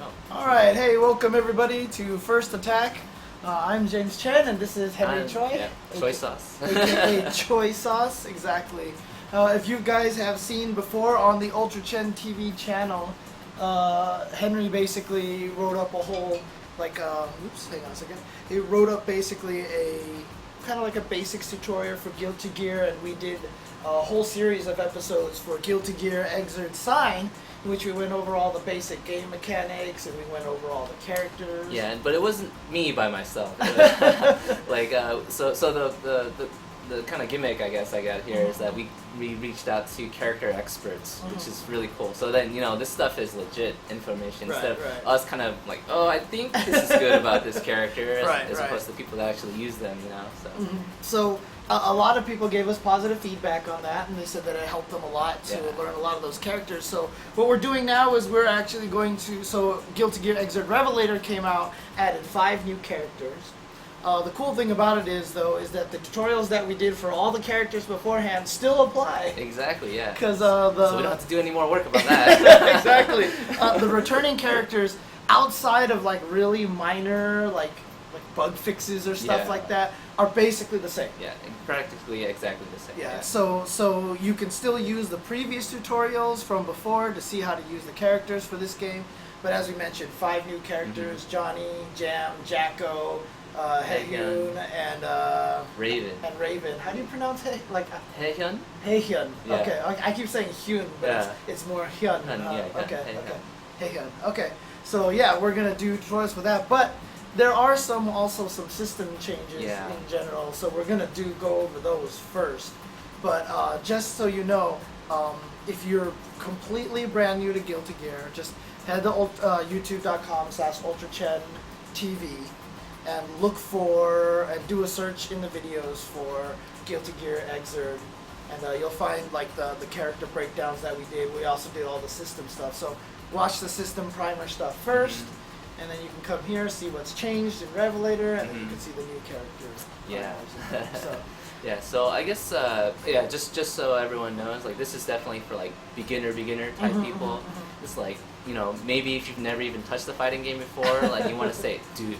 Oh. Alright, hey, welcome everybody to First Attack. I'm James Chen and this is Henry Choi. Yeah, Choysauce. AKA Choysauce, exactly. If you guys have seen before on the UltraChenTV channel, Henry basically wrote up a whole, oops, hang on a second. He wrote up basically a, kind of like a basics tutorial for Guilty Gear, and we did a whole series of episodes for Guilty Gear Xrd Sign, in which we went over all the basic game mechanics and we went over all the characters. Yeah, but it wasn't me by myself. So the kind of gimmick I guess I got here is that we reached out to character experts, which is really cool. So then, this stuff is legit information instead of us kind of like, oh, I think this is good about this character, as opposed to people that actually use them, So a lot of people gave us positive feedback on that, and they said that it helped them a lot to learn a lot of those characters. So what we're doing now is we're actually going to, so Guilty Gear Xrd Revelator came out, added 5 new characters. The cool thing about it is, though, is that the tutorials that we did for all the characters beforehand still apply. Exactly, yeah. Because so we don't have to do any more work about that. Exactly. The returning characters, outside of really minor like bug fixes or stuff like that, are basically the same. Yeah, practically exactly the same. Yeah. So you can still use the previous tutorials from before to see how to use the characters for this game. But as we mentioned, 5 new characters: Johnny, Jam, Jacko, Haehyun, and Raven. And Raven. How do you pronounce Haehyun? Haehyun. Yeah. Okay. I keep saying Hyun, but it's more Hyun. Okay. Haehyun. Okay. So yeah, we're gonna do tutorials for that, but there are also some system changes in general. So we're gonna go over those first. But just so you know, if you're completely brand new to Guilty Gear, just head to youtube.com/UltraChenTV and look for and do a search in the videos for Guilty Gear Xrd, and you'll find the character breakdowns that we did. We also did all the system stuff. So watch the system primer stuff first, and then you can come here, see what's changed in Revelator, and then you can see the new characters. Yeah. So. Yeah, so I guess just so everyone knows, this is definitely for beginner type people. It's maybe if you've never even touched the fighting game before, you want to say, dude,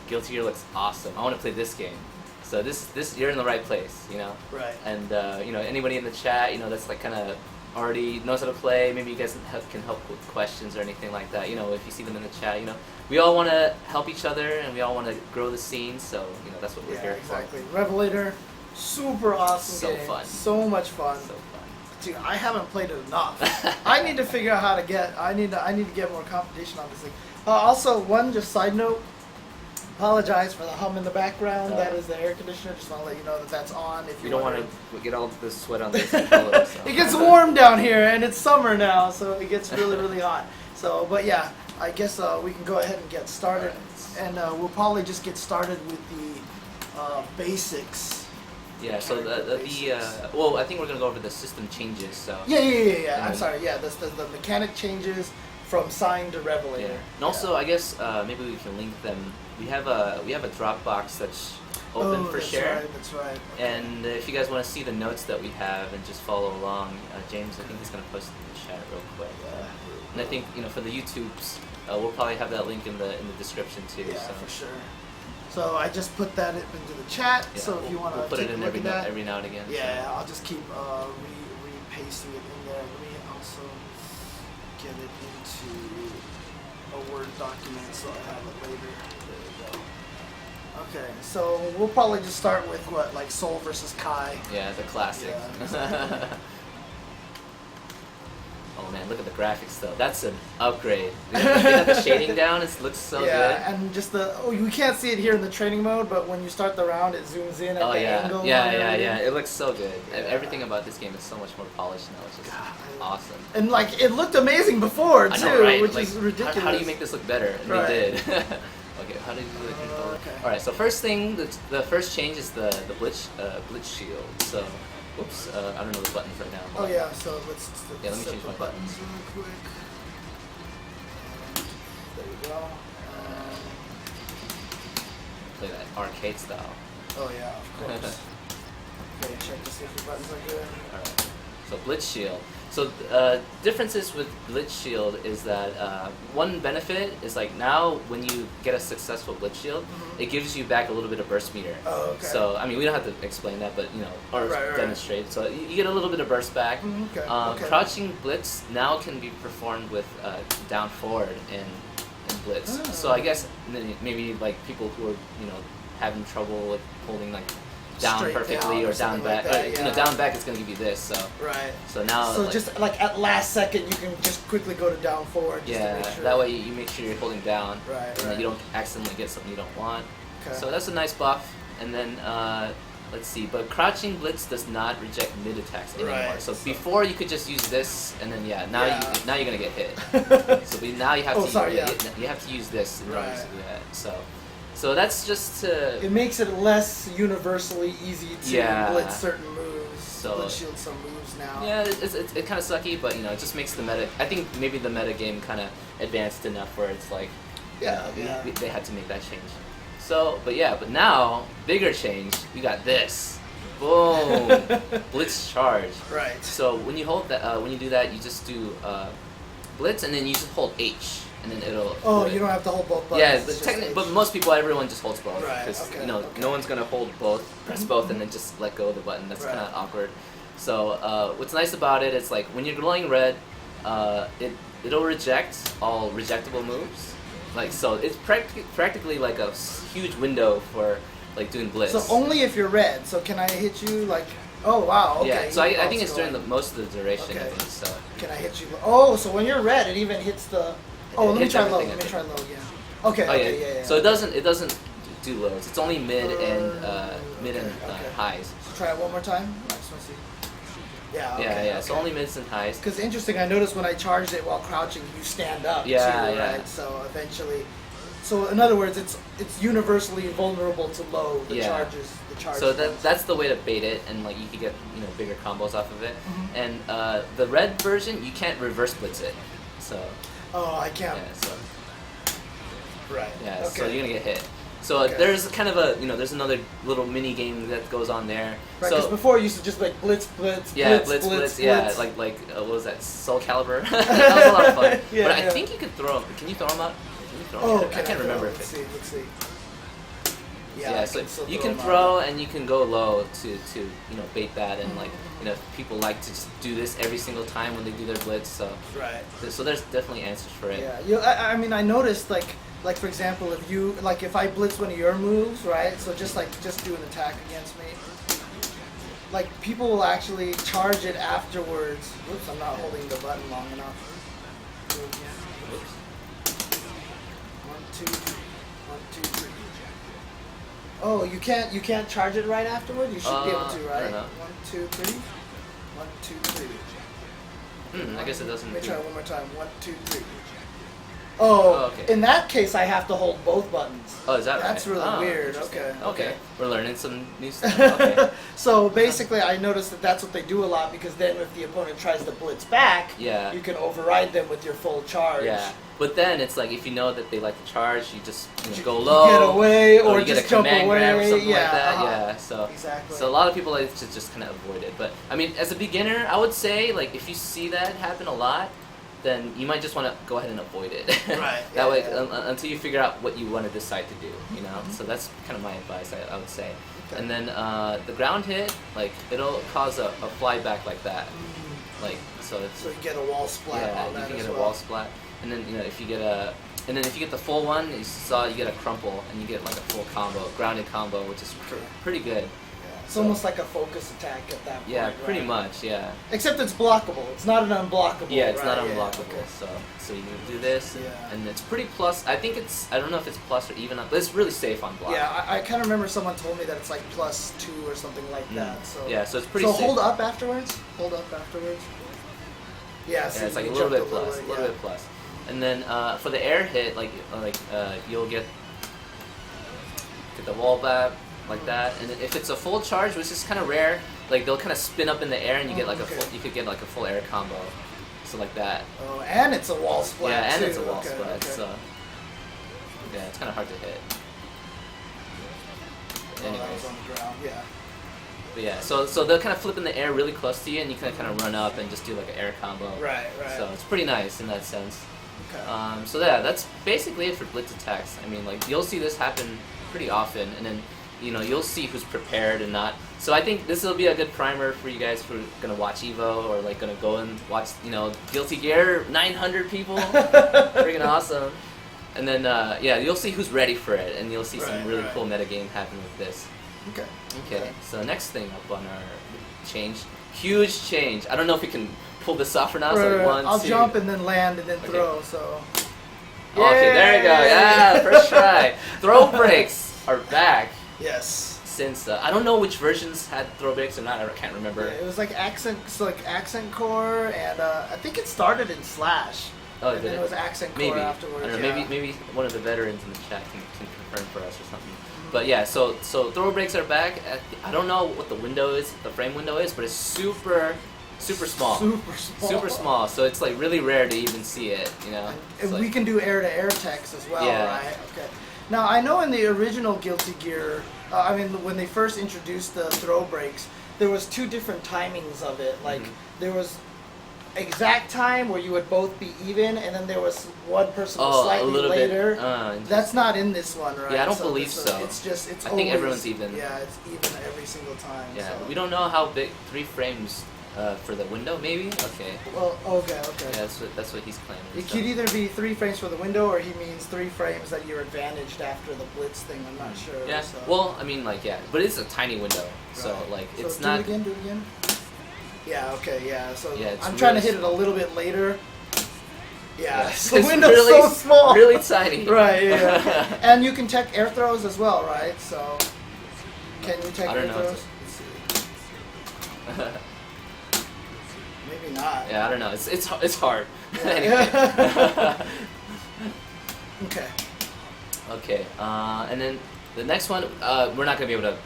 Guilty Gear looks awesome, I want to play this game. So this you're in the right place, Right. And anybody in the chat, that's kind of already knows how to play. Maybe you guys can help with questions or anything like that. If you see them in the chat, we all want to help each other and we all want to grow the scene. So that's what we're here for. Exactly. Revelator, super awesome game. Fun. So much fun. So fun. Dude, I haven't played it enough. I need to figure out how to get. I need to get more competition on this thing. Also, just side note. Apologize for the hum in the background. That is the air conditioner. Just want to let you know that that's on. If you don't want to get all the sweat on this controller. So. It gets warm down here, and it's summer now, so it gets really hot. So, but yeah, I guess we can go ahead and get started, and we'll probably just get started with the basics. Yeah. So well, I think we're gonna go over the system changes. So. Yeah. I'm sorry. Yeah, the mechanic changes from Sign to Revelator. Yeah. And also, I guess maybe we can link them. We have a Dropbox that's open for share. That's right. Okay. And if you guys want to see the notes that we have and just follow along, James, I think he's gonna post it in the chat real quick. And I think for the YouTubes, we'll probably have that link in the description too. Yeah, so. for sure. So I just put that into the chat. Yeah, so if you want to put it in every now and again. Yeah, so. I'll just keep re-pasting it in there. Let me also get it into a Word document so I have it later. There we go. Okay, so we'll probably just start with Soul versus Kai. Yeah, the classic. Yeah, exactly. Oh man, look at the graphics though. That's an upgrade. They got the shading down. It looks so good. Yeah, and just we can't see it here in the training mode, but when you start the round, it zooms in at the angle. Yeah. It looks so good. Yeah. Everything about this game is so much more polished now. It's just awesome. And it looked amazing before too, I know, right? Which is ridiculous. How do you make this look better? And they did. Okay, how do you do the controller? Okay. All right. So first thing, the first change is the Blitz Shield. So. Oops, I don't know the buttons right now. Oh yeah, so let's let me change my buttons real quick. There you go. Play that arcade style. Oh yeah, of course. Okay, check to see if your buttons are good. Alright. So Blitz Shield. So differences with Blitz Shield is that one benefit is like now when you get a successful Blitz Shield, it gives you back a little bit of burst meter. Oh, okay. So I mean we don't have to explain that, but you know, or demonstrate. So you get a little bit of burst back. Crouching Blitz now can be performed with down forward in Blitz. Oh. So I guess maybe like people who are having trouble with holding like down Straight perfectly down or down back. like that, yeah. Down back is going to give you this. So So now. So like, just like at last second, you can just quickly go to down forward. Just to make sure. That way you make sure you're holding down, and then you don't accidentally get something you don't want. Okay. So that's a nice buff. And then let's see, but crouching Blitz does not reject mid attacks anymore. So before you could just use this, and then now you're gonna get hit. So now you have you have to use this in order to do that. So that's just to... It makes it less universally easy to blitz certain moves, so, blitz shield some moves now. Yeah, it's kind of sucky, but it just makes the meta... I think maybe the meta game kind of advanced enough where it's like... They had to make that change. So, but now, bigger change, you got this. Boom! Blitz charge. Right. So when you hold that, when you do that, you just do Blitz, and then you just hold H. And then it'll. Oh, you don't have to hold both buttons. Yeah, but most people, everyone just holds both because no one's gonna hold both, press both, and then just let go of the button. That's kind of awkward. So what's nice about it is like when you're glowing red, it'll reject all rejectable moves. Like so, it's practically like a huge window for like doing blitz. So only if you're red. So can I hit you like? Oh wow. Okay. Yeah. So I think it's during most of the duration. Okay. I think so. Can I hit you? Oh, so when you're red, it even hits the. Oh, let me try low. Let me try low again. Okay. Yeah. So it doesn't do lows. It's only mid and highs. So try it one more time. I just want to see. Yeah. So only mids and highs. Because interesting, I noticed when I charged it while crouching, you stand up. Right? So eventually, in other words, it's universally vulnerable to low. The charges. So that's the way to bait it, and like you can get bigger combos off of it. And the red version, you can't reverse blitz it. So. Oh, I can't. Yeah. So. Right. Yeah. Okay. So you're gonna get hit. So there's kind of a there's another little mini game that goes on there. Right. Because before it used to just like blitz. Yeah, blitz. Yeah, like what was that? Soul Calibur. That was a lot of fun. But I think you could throw them. Can you throw them up? I can't remember. Let's see. Yeah, so you can throw and you can go low to bait that, and like people like to just do this every single time when they do their blitz. So so there's definitely answers for it. Yeah, I mean I noticed like for example if I blitz one of your moves, right? So just do an attack against me. Like people will actually charge it afterwards. Oops, I'm not holding the button long enough. Oops. 1, 2, 3. Oh, you can't charge it right afterward? You should be able to, right? 1, 2, 3. 1, 2, 3. I guess it doesn't. Let me try one more time. 1, 2, 3. Oh, okay. In that case, I have to hold both buttons. Oh, is that right? That's really weird. Okay. We're learning some new stuff. Okay. So basically, I noticed that that's what they do a lot because then if the opponent tries to blitz back, you can override them with your full charge. Yeah. But then it's like if you know that they like to charge, you just go low, get away, or you just get a jump command away, grab or something like that. Uh-huh. So exactly. So a lot of people like to just kind of avoid it. But I mean, as a beginner, I would say like if you see that happen a lot, then you might just want to go ahead and avoid it. Right. That way, until you figure out what you want to decide to do. So that's kind of my advice. I would say. Okay. And then the ground hit, like it'll cause a fly back like that. Like so. So you get a wall splat. Yeah, on that you can get as a wall splat, and then if you get a. And then if you get the full one, you get a crumple, and you get like a full combo, grounded combo, which is pretty good. Yeah. It's almost like a focus attack at that point. Yeah, pretty much, yeah. Except it's blockable. It's not an unblockable. Yeah, it's not unblockable. So you can do this, and it's pretty plus. I think I don't know if it's plus or even up, but it's really safe on block. Yeah, I kind of remember someone told me that it's like +2 or something like that. So yeah, so it's pretty. So safe. hold up afterwards. Yeah, so it's like a little bit plus, And then for the air hit, you'll get the wall back like that, and if it's a full charge, which is kind of rare, like they'll kind of spin up in the air, and you get like you could get like a full air combo, so like that. Oh, and it's a wall splat. Yeah, and too. it's a wall splat. So yeah, it's kind of hard to hit. Anyways, on the ground, But yeah, so they'll kind of flip in the air really close to you, and you can kind of run up and just do like an air combo. Right. So it's pretty nice in that sense. Okay. So yeah, that's basically it for blitz attacks. I mean, like you'll see this happen pretty often, and then you'll see who's prepared and not. So I think this will be a good primer for you guys who are gonna watch Evo or like gonna go and watch Guilty Gear 900 people, freaking awesome. And then yeah, you'll see who's ready for it, and you'll see some really cool metagame happen with this. Okay. So next thing up on our huge change. I don't know if we can pull this off or not. So one, I'll two. jump and then land and then throw. So. Okay, there you go. Yeah, first try. Throw breaks are back. Yes. Since I don't know which versions had throw breaks or not. I can't remember. Yeah, it was like accent core, and I think it started in Slash. Oh, and then it was accent core afterwards. I don't know, maybe one of the veterans in the chat can confirm for us or something. But yeah, so throw breaks are back. I don't know what the window is, the frame window is, but it's super small. Super small. So it's like really rare to even see it, And like, we can do air-to-air text as well, right? Okay. Now I know in the original Guilty Gear, when they first introduced the throw breaks, there was 2 different timings of it. Like there was exact time where you would both be even, and then there was one person was slightly later. That's not in this one, right? Yeah, I don't believe so. It's I think everyone's even. Yeah, it's even every single time. Yeah, so. We don't know how big 3 frames for the window, maybe. Okay. Well, okay. Yeah, that's what he's claiming. It could either be 3 frames for the window, or he means 3 frames that you're advantaged after the blitz thing. I'm not sure. Yeah. So. Well, I mean, like, yeah, but it's a tiny window, so like it's not. Do it again. Yeah, okay, yeah. So yeah, I'm trying to hit it a little bit later. Yeah, the window's really, so small. Really tiny. Right, yeah. And you can tech air throws as well, right? So, can you tech air throws? Let's see. Maybe not. Yeah, I don't know. It's hard. Yeah. Okay. Okay, and then the next one, we're not gonna be able to,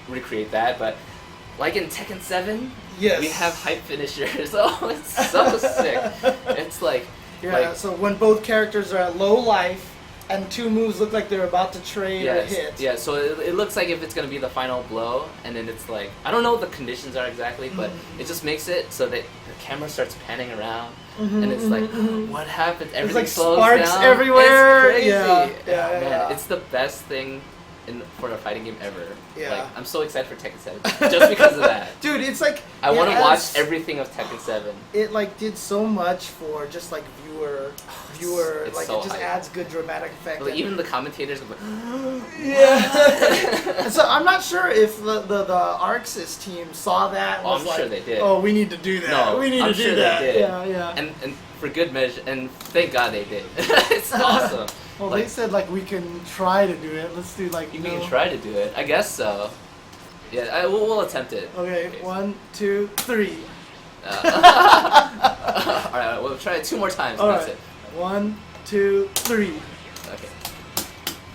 recreate that, but like in Tekken 7, yes, we have hype finishers. Oh, it's so sick. It's like, so when both characters are at low life and 2 moves look like they're about to trade or hit. Yeah, so it looks like if it's going to be the final blow, and then it's like, I don't know what the conditions are exactly, but it just makes it so that the camera starts panning around, and it's like, what happened? Everything slows down. There's like sparks everywhere. It's crazy. Yeah, man, it's the best thing for a fighting game ever. Yeah. Like, I'm so excited for Tekken 7 just because of that. Dude, it's like I want to watch everything of Tekken 7. It like did so much for just like viewer it's like so it just hype. adds good dramatic effect. Like, even the commentators go like, yeah. So I'm not sure if the Arxis team saw that and was I'm like, sure they did. Oh, we need to do that. No, we need I'm to do sure that. they did. Yeah. And for good measure, and thank God they did. It's awesome. Well, like, they said like we can try to do it. Let's do like. You can try to do it. I guess so. Yeah, we'll attempt it. Okay, 1, 2, 3. Alright, we'll try it 2 more times. That's it. 1, 2, 3. Okay.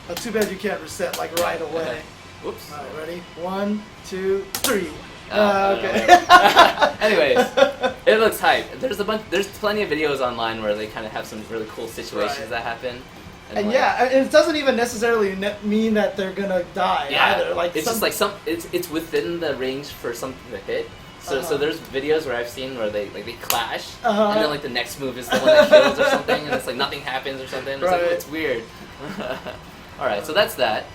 Oh, too bad you can't reset like right away. Whoops. Alright, ready? 1, 2, 3. Okay. Anyways, it looks hype. There's plenty of videos online where they kind of have some really cool situations that happen. And it doesn't even necessarily mean that they're gonna die either. Like it's just like it's within the range for something to hit. So there's videos where I've seen where they clash, and then like the next move is the one that kills or something, and it's like nothing happens or something. It's like it's weird. All right, so that's that.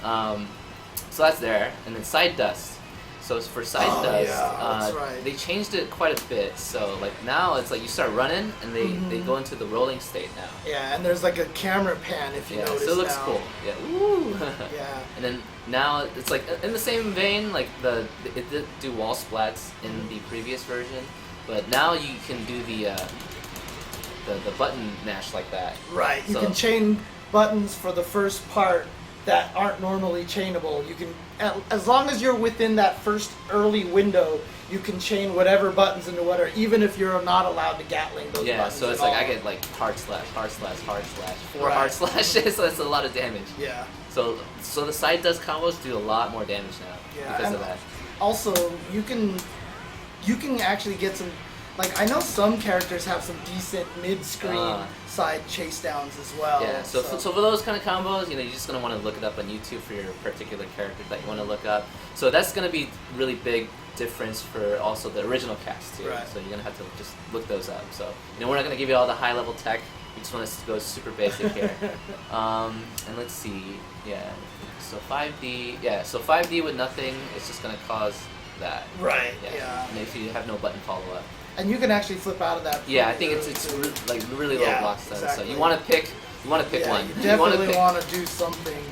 So that's there, and then side dust. So for side dust, they changed it quite a bit. So like now it's like you start running, and they go into the rolling state now. Yeah, and there's like a camera pan if you notice. So it looks cool. Yeah. Ooh. Yeah. And then now it's like in the same vein, like it did do wall splats in the previous version, but now you can do the button mash like that. Right. You can chain buttons for the first part that aren't normally chainable. You can, as long as you're within that first early window, you can chain whatever buttons into whatever, even if you're not allowed to Gatling those buttons. Yeah, so it's like I get like hard slash, 4 hard slashes, so that's a lot of damage. Yeah. So the side dust combos do a lot more damage now because of that. Also, you can actually get some. like I know some characters have some decent mid-screen side chase downs as well. Yeah, so for those kind of combos, you know, you're just going to want to look it up on YouTube for your particular character that you want to look up. So that's going to be really big difference for also the original cast too. Right. So you're going to have to just look those up. So, you know, we're not going to give you all the high level tech. We just want to go super basic here. And let's see, yeah. So 5D, yeah, so 5D with nothing, it's just going to cause that. Right, yeah. And if you have no button follow-up. And you can actually flip out of that. Yeah, I think it's like really low block stun. Exactly. So you want to pick one. You definitely want to do something.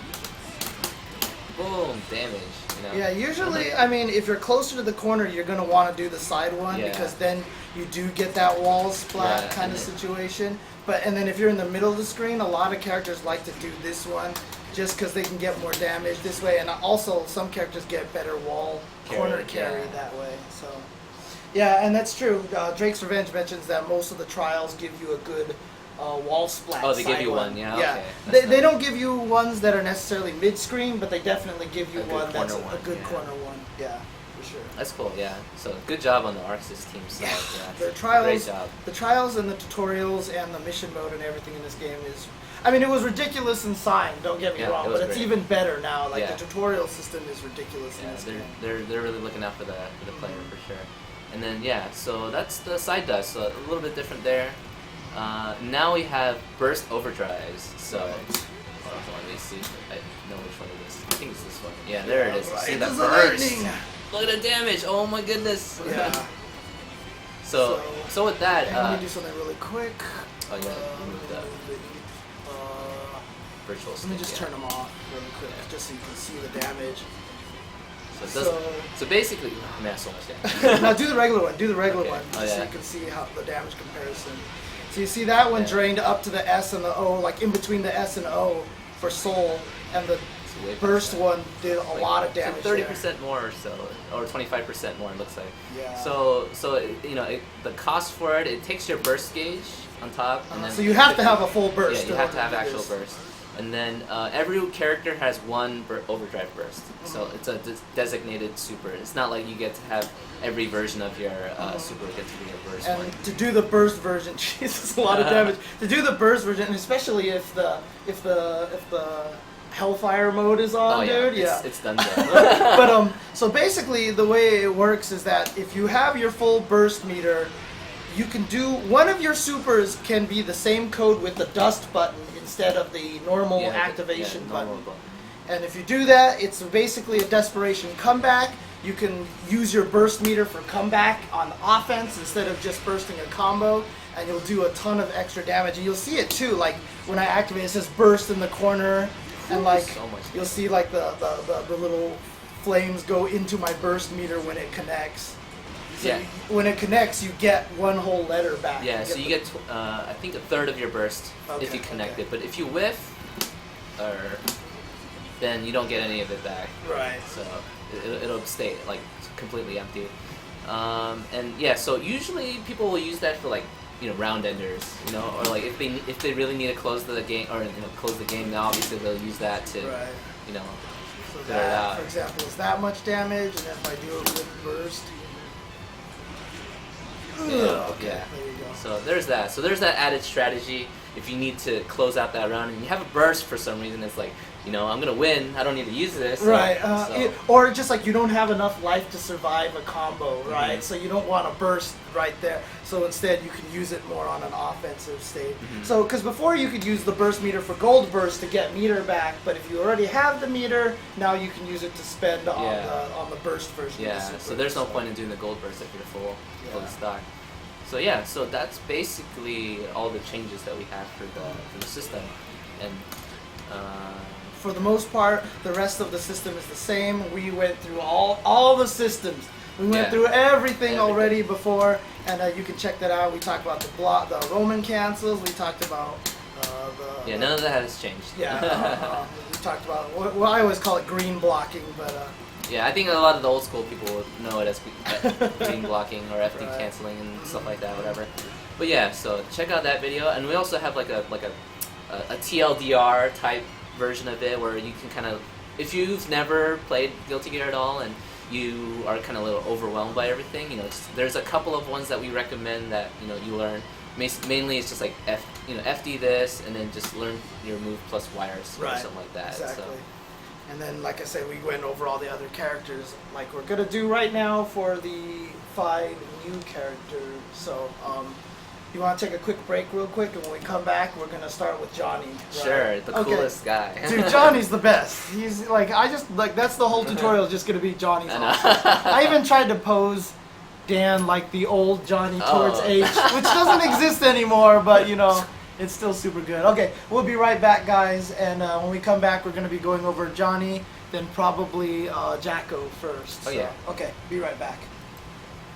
Boom, damage. You know? Yeah, usually, I mean, if you're closer to the corner, you're going to want to do the side one because then you do get that wall splat kind of situation. And then if you're in the middle of the screen, a lot of characters like to do this one just because they can get more damage this way. And also, some characters get better corner carry that way. So. Yeah, and that's true. Drake's Revenge mentions that most of the trials give you a good wall splat. Oh, they give you one, yeah. Yeah, okay. they don't give you ones that are necessarily mid-screen, but they definitely give you one that's a good corner one. Yeah, for sure. That's cool. Yeah. So good job on the Arxis team side. Yeah. The trials, great job. The trials and the tutorials and the mission mode and everything in this game is. I mean, it was ridiculous in Sign. Don't get me wrong, but it's even better now. Like the tutorial system is ridiculous in this game. They're really looking out for the player for sure. And then so that's the side dust. So a little bit different there. Now we have burst overdrives. So let me see if I know which one it is. I think it's this one. Yeah, there it is. See that burst. Look at the damage. Oh my goodness. Yeah. So with that, let me do something really quick. Oh yeah, move that. Virtual. Let me just turn them off really quick, just so you can see the damage. So basically, man, so much damage. Now do the regular one. Do the regular one, so you can see how the damage comparison. So you see that one drained up to the S and the O, like in between the S and O for Soul, and the burst one did a lot of damage. 30% more or so, or 25% more. It looks like. Yeah. So you know the cost for it. It takes your burst gauge on top, and then so you have to have a full burst. Yeah, you have to have actual burst. And then every character has one overdrive burst, so it's a designated super. It's not like you get to have every version of your super get to be a burst and one. To do the burst version, Jesus, a lot of damage. To do the burst version, and especially if the Hellfire mode is on, dude. It's done. But so basically, the way it works is that if you have your full burst meter, you can do one of your supers can be the same code with the dust button instead of the normal activation button. And if you do that, it's basically a desperation comeback. You can use your burst meter for comeback on offense instead of just bursting a combo, and you'll do a ton of extra damage. And you'll see it too, like when I activate, it says burst in the corner, and like you'll see like the little flames go into my burst meter when it connects. So when it connects, you get one whole letter back. Yeah, so you get I think a third of your burst if you connect it, but if you whiff, then you don't get any of it back. Right. So it'll stay like completely empty. And yeah, so usually people will use that for like round enders, or like if they really need to close the game or close the game, now obviously they'll use that to So that, for example, is that much damage, and if I do a quick burst. Yeah. There you go. So there's that. So there's that added strategy. If you need to close out that round and you have a burst for some reason, it's like, I'm gonna win. I don't need to use this. Right. Or just like you don't have enough life to survive a combo, right? Mm-hmm. So you don't want to burst right there. So instead, you can use it more on an offensive state. Mm-hmm. So because before you could use the burst meter for gold burst to get meter back, but if you already have the meter, now you can use it to spend on the burst version. Yeah. Of the super, so there's no point in doing the gold burst if you're fully stocked. So that's basically all the changes that we have for the system, and for the most part, the rest of the system is the same. We went through all the systems. We went through everything already before, and you can check that out. We talked about the Roman cancels. We talked about none of that has changed. Yeah, we talked about I always call it green blocking, but. Yeah, I think a lot of the old school people would know it as green blocking or FD canceling and stuff like that, whatever. But yeah, so check out that video, and we also have like a TLDR type version of it where you can kind of, if you've never played Guilty Gear at all and you are kind of a little overwhelmed by everything, there's a couple of ones that we recommend that you learn. Mainly, it's just like FD this, and then just learn your move plus wires or something like that. Exactly. So. And then, like I said, we went over all the other characters, like we're gonna do right now for the 5 new characters. So, you want to take a quick break, real quick, and when we come back, we're gonna start with Johnny. Right? Sure, the coolest guy. Dude, Johnny's the best. He's like, that's the whole tutorial is just gonna be Johnny's. I even tried to pose Dan like the old Johnny towards H, which doesn't exist anymore, but it's still super good. Okay, we'll be right back, guys, and when we come back, we're going to be going over Johnny, then probably Jacko first. Oh, yeah. Okay, be right back.